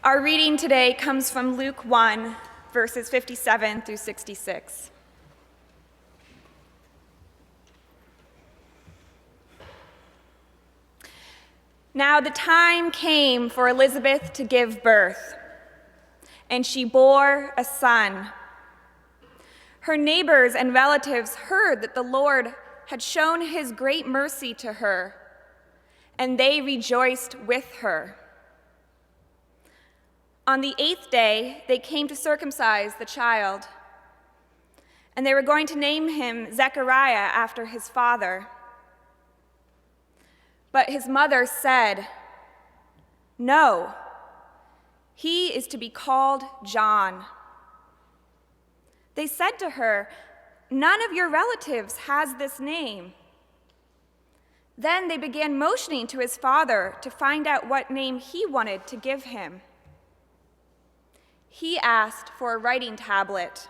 Our reading today comes from Luke 1, verses 57 through 66. Now the time came for Elizabeth to give birth, and she bore a son. Her neighbors and relatives heard that the Lord had shown his great mercy to her, and they rejoiced with her. On the 8th day, they came to circumcise the child, and they were going to name him Zechariah after his father. But his mother said, "No, he is to be called John." They said to her, "None of your relatives has this name." Then they began motioning to his father to find out what name he wanted to give him. He asked for a writing tablet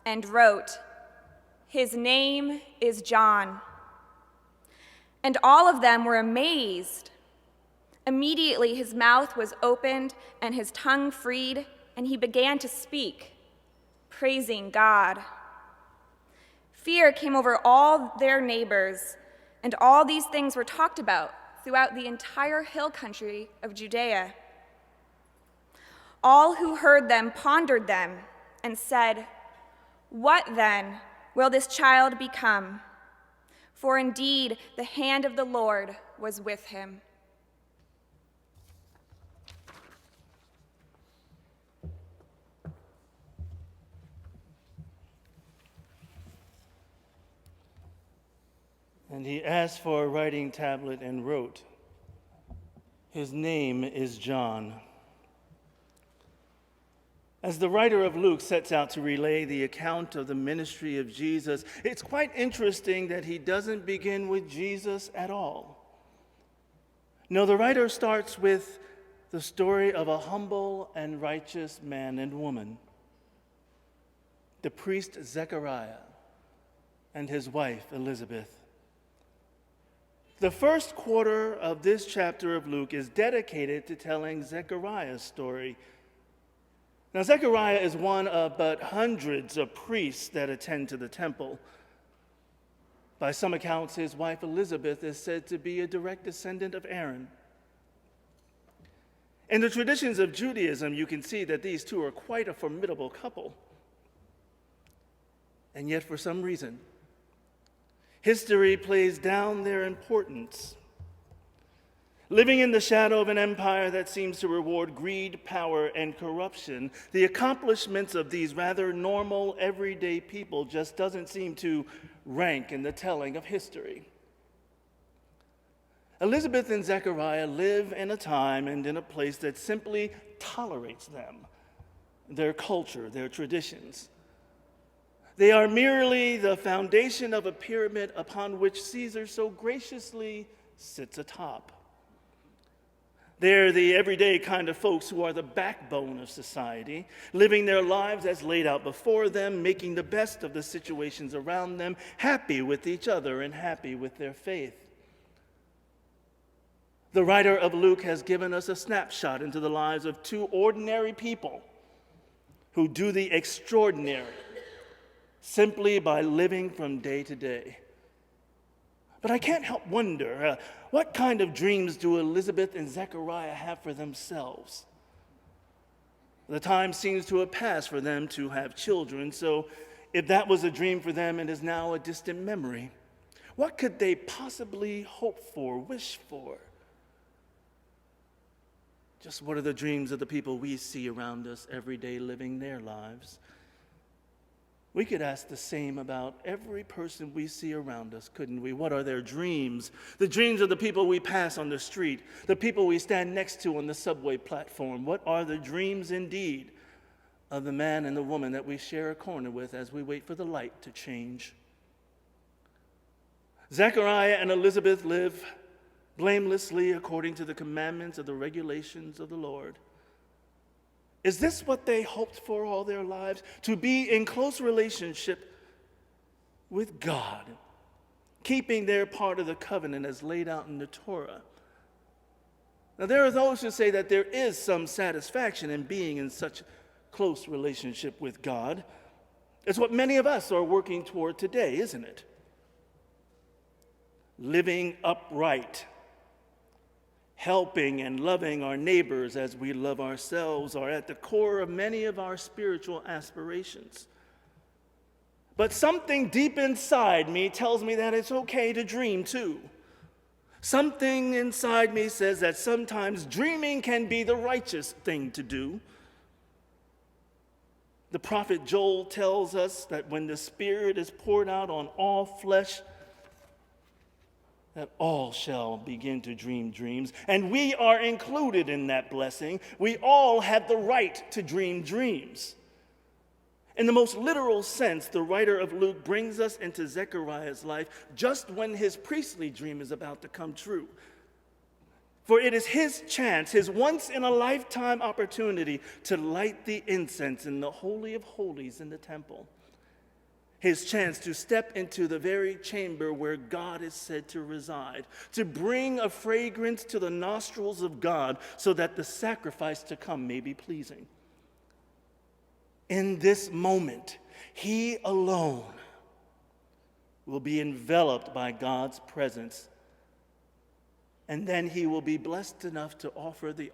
and wrote, "His name is John." And all of them were amazed. Immediately his mouth was opened and his tongue freed, and he began to speak, praising God. Fear came over all their neighbors, and all these things were talked about throughout the entire hill country of Judea. All who heard them pondered them and said, "What then will this child become?" For indeed the hand of the Lord was with him. And he asked for a writing tablet and wrote, "His name is John." As the writer of Luke sets out to relay the account of the ministry of Jesus, it's quite interesting that he doesn't begin with Jesus at all. No, the writer starts with the story of a humble and righteous man and woman, the priest Zechariah and his wife Elizabeth. The first quarter of this chapter of Luke is dedicated to telling Zechariah's story. Now, Zechariah is one of but hundreds of priests that attend to the temple. By some accounts, his wife Elizabeth is said to be a direct descendant of Aaron. In the traditions of Judaism, you can see that these two are quite a formidable couple. And yet, for some reason, history plays down their importance. Living in the shadow of an empire that seems to reward greed, power, and corruption, the accomplishments of these rather normal, everyday people just doesn't seem to rank in the telling of history. Elizabeth and Zechariah live in a time and in a place that simply tolerates them, their culture, their traditions. They are merely the foundation of a pyramid upon which Caesar so graciously sits atop. They're the everyday kind of folks who are the backbone of society, living their lives as laid out before them, making the best of the situations around them, happy with each other and happy with their faith. The writer of Luke has given us a snapshot into the lives of two ordinary people who do the extraordinary simply by living from day to day. But I can't help wonder, what kind of dreams do Elizabeth and Zechariah have for themselves? The time seems to have passed for them to have children, so if that was a dream for them, it is now a distant memory. What could they possibly hope for, wish for? Just what are the dreams of the people we see around us every day living their lives? We could ask the same about every person we see around us, couldn't we? What are their dreams? The dreams of the people we pass on the street, the people we stand next to on the subway platform. What are the dreams indeed of the man and the woman that we share a corner with as we wait for the light to change? Zechariah and Elizabeth live blamelessly according to the commandments of the regulations of the Lord. Is this what they hoped for all their lives? To be in close relationship with God, keeping their part of the covenant as laid out in the Torah. Now, there are those who say that there is some satisfaction in being in such close relationship with God. It's what many of us are working toward today, isn't it? Living upright, helping and loving our neighbors as we love ourselves are at the core of many of our spiritual aspirations. But something deep inside me tells me that it's okay to dream too. Something inside me says that sometimes dreaming can be the righteous thing to do. The prophet Joel tells us that when the Spirit is poured out on all flesh, that all shall begin to dream dreams. And we are included in that blessing. We all have the right to dream dreams. In the most literal sense, the writer of Luke brings us into Zechariah's life just when his priestly dream is about to come true. For it is his chance, his once-in-a-lifetime opportunity to light the incense in the Holy of Holies in the temple. His chance to step into the very chamber where God is said to reside, to bring a fragrance to the nostrils of God so that the sacrifice to come may be pleasing. In this moment, he alone will be enveloped by God's presence. And then he will be blessed enough to offer the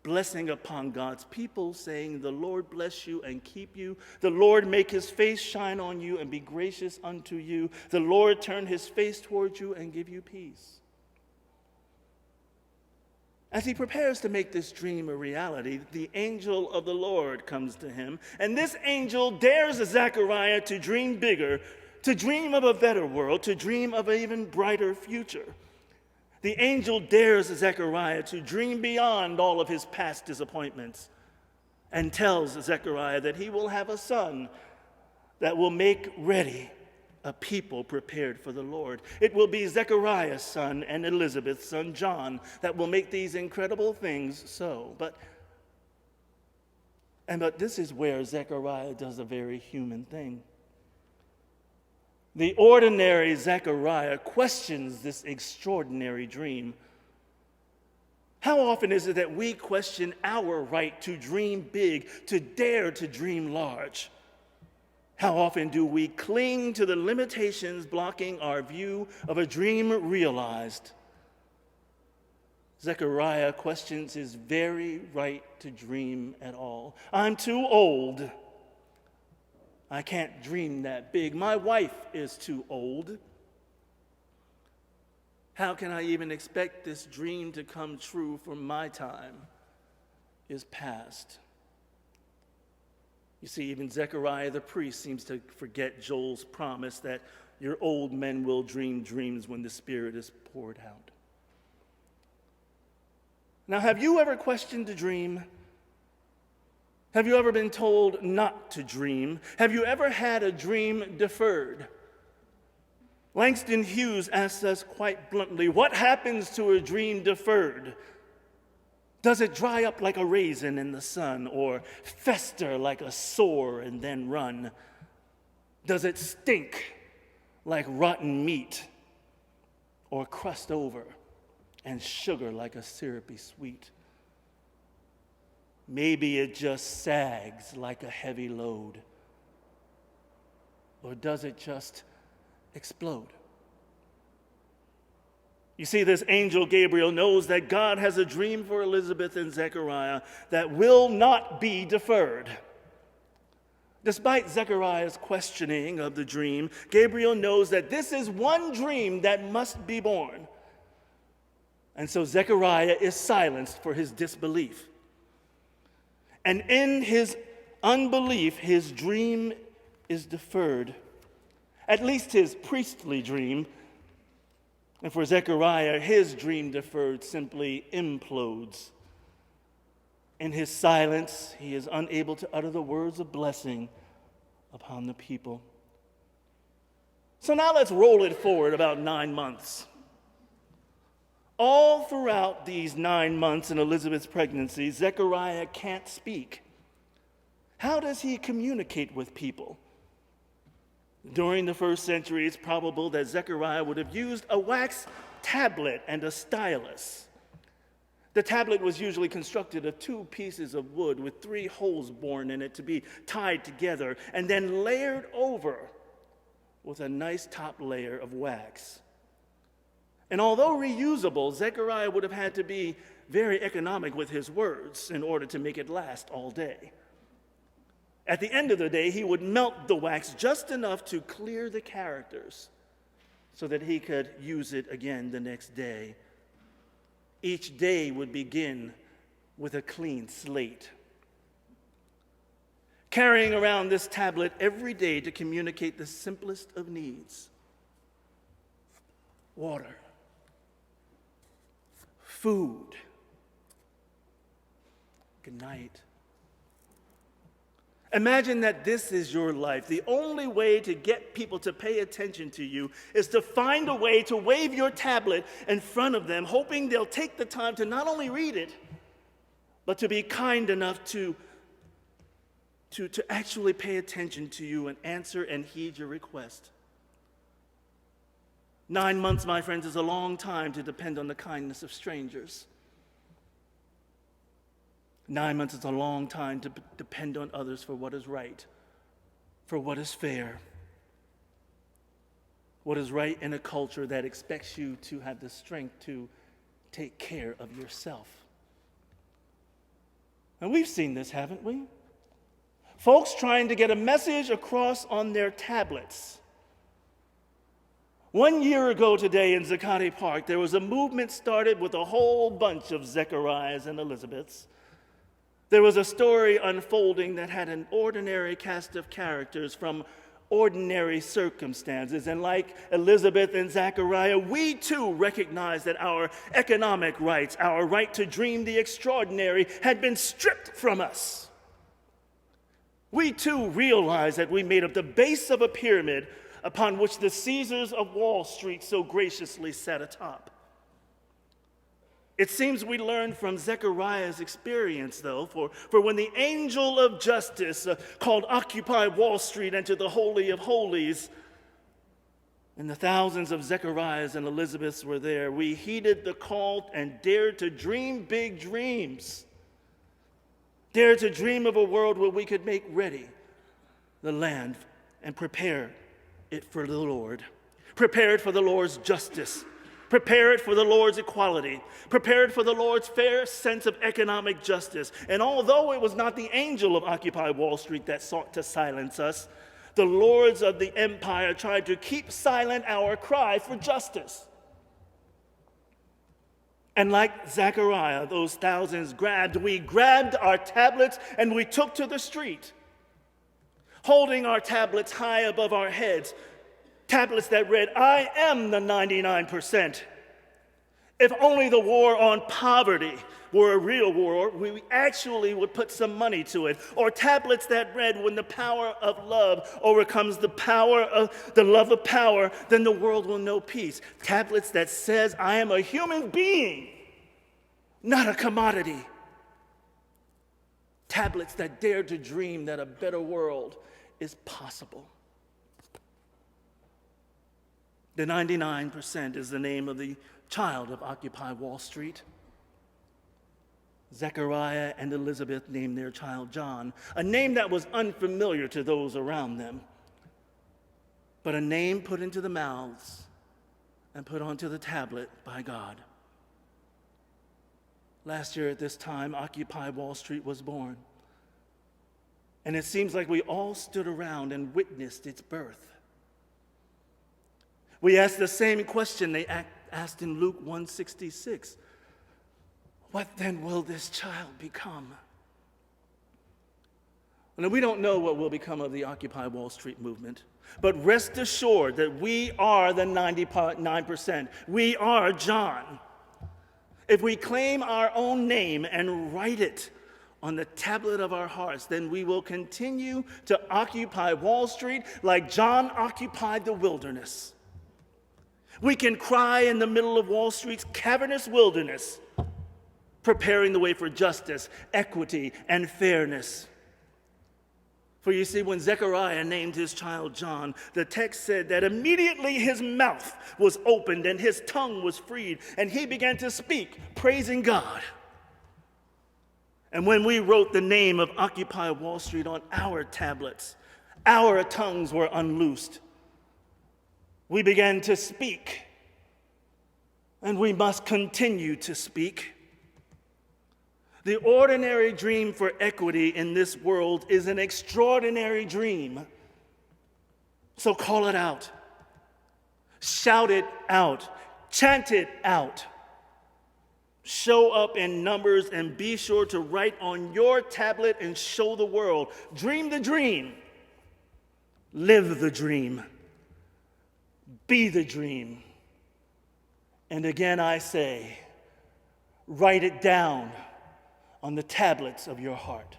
blessing upon God's people, saying, "The Lord bless you and keep you. The Lord make his face shine on you and be gracious unto you. The Lord turn his face toward you and give you peace." As he prepares to make this dream a reality, the angel of the Lord comes to him, and this angel dares Zechariah to dream bigger, to dream of a better world, to dream of an even brighter future. The angel dares Zechariah to dream beyond all of his past disappointments and tells Zechariah that he will have a son that will make ready a people prepared for the Lord. It will be Zechariah's son and Elizabeth's son John that will make these incredible things so. But this is where Zechariah does a very human thing. The ordinary Zechariah questions this extraordinary dream. How often is it that we question our right to dream big, to dare to dream large? How often do we cling to the limitations blocking our view of a dream realized? Zechariah questions his very right to dream at all. I'm too old. I can't dream that big. My wife is too old. How can I even expect this dream to come true, for my time is past? You see, even Zechariah the priest seems to forget Joel's promise that your old men will dream dreams when the Spirit is poured out. Now, have you ever questioned a dream? Have you ever been told not to dream? Have you ever had a dream deferred? Langston Hughes asks us quite bluntly, what happens to a dream deferred? Does it dry up like a raisin in the sun, or fester like a sore and then run? Does it stink like rotten meat, or crust over and sugar like a syrupy sweet? Maybe it just sags like a heavy load. Or does it just explode? You see, this angel Gabriel knows that God has a dream for Elizabeth and Zechariah that will not be deferred. Despite Zechariah's questioning of the dream, Gabriel knows that this is one dream that must be born. And so Zechariah is silenced for his disbelief. And in his unbelief, his dream is deferred, at least his priestly dream. And for Zechariah, his dream deferred simply implodes. In his silence, he is unable to utter the words of blessing upon the people. So now let's roll it forward about 9 months. All throughout these 9 months in Elizabeth's pregnancy, Zechariah can't speak. How does he communicate with people? During the first century, it's probable that Zechariah would have used a wax tablet and a stylus. The tablet was usually constructed of 2 pieces of wood with 3 holes bored in it to be tied together and then layered over with a nice top layer of wax. And although reusable, Zechariah would have had to be very economic with his words in order to make it last all day. At the end of the day, he would melt the wax just enough to clear the characters so that he could use it again the next day. Each day would begin with a clean slate. Carrying around this tablet every day to communicate the simplest of needs: water, food, good night. Imagine that this is your life. The only way to get people to pay attention to you is to find a way to wave your tablet in front of them, hoping they'll take the time to not only read it, but to be kind enough to actually pay attention to you and answer and heed your request. 9 months, my friends, is a long time to depend on the kindness of strangers. 9 months is a long time to depend on others for what is right, for what is fair, what is right in a culture that expects you to have the strength to take care of yourself. And we've seen this, haven't we? Folks trying to get a message across on their tablets. 1 year ago today in Zechariah Park, there was a movement started with a whole bunch of Zechariahs and Elizabeths. There was a story unfolding that had an ordinary cast of characters from ordinary circumstances. And like Elizabeth and Zechariah, we too recognize that our economic rights, our right to dream the extraordinary, had been stripped from us. We too realize that we made up the base of a pyramid upon which the Caesars of Wall Street so graciously sat atop. It seems we learned from Zechariah's experience, though, for when the angel of justice called Occupy Wall Street into the Holy of Holies, and the thousands of Zechariahs and Elizabeths were there, we heeded the call and dared to dream big dreams. Dared to dream of a world where we could make ready the land and prepare it for the Lord. Prepare it for the Lord's justice. Prepare it for the Lord's equality. Prepare it for the Lord's fair sense of economic justice. And although it was not the angel of Occupy Wall Street that sought to silence us, the lords of the empire tried to keep silent our cry for justice. And like Zechariah, those thousands we grabbed our tablets and we took to the street, holding our tablets high above our heads, tablets that read, "I am the 99%. If only the war on poverty were a real war, we actually would put some money to it." Or tablets that read, "When the power of love overcomes the love of power, then the world will know peace." Tablets that says, "I am a human being, not a commodity." Tablets that dare to dream that a better world is possible. The 99% is the name of the child of Occupy Wall Street. Zechariah and Elizabeth named their child John, a name that was unfamiliar to those around them, but a name put into the mouths and put onto the tablet by God. Last year at this time, Occupy Wall Street was born. And it seems like we all stood around and witnessed its birth. We asked the same question they asked in Luke 1:66. What then will this child become? Now, we don't know what will become of the Occupy Wall Street movement, but rest assured that we are the 99%. We are John. If we claim our own name and write it on the tablet of our hearts, then we will continue to occupy Wall Street like John occupied the wilderness. We can cry in the middle of Wall Street's cavernous wilderness, preparing the way for justice, equity, and fairness. For you see, when Zechariah named his child John, the text said that immediately his mouth was opened and his tongue was freed, and he began to speak, praising God. And when we wrote the name of Occupy Wall Street on our tablets, our tongues were unloosed. We began to speak, and we must continue to speak. The ordinary dream for equity in this world is an extraordinary dream. So call it out. Shout it out. Chant it out. Show up in numbers and be sure to write on your tablet and show the world. Dream the dream. Live the dream. Be the dream. And again I say, write it down on the tablets of your heart.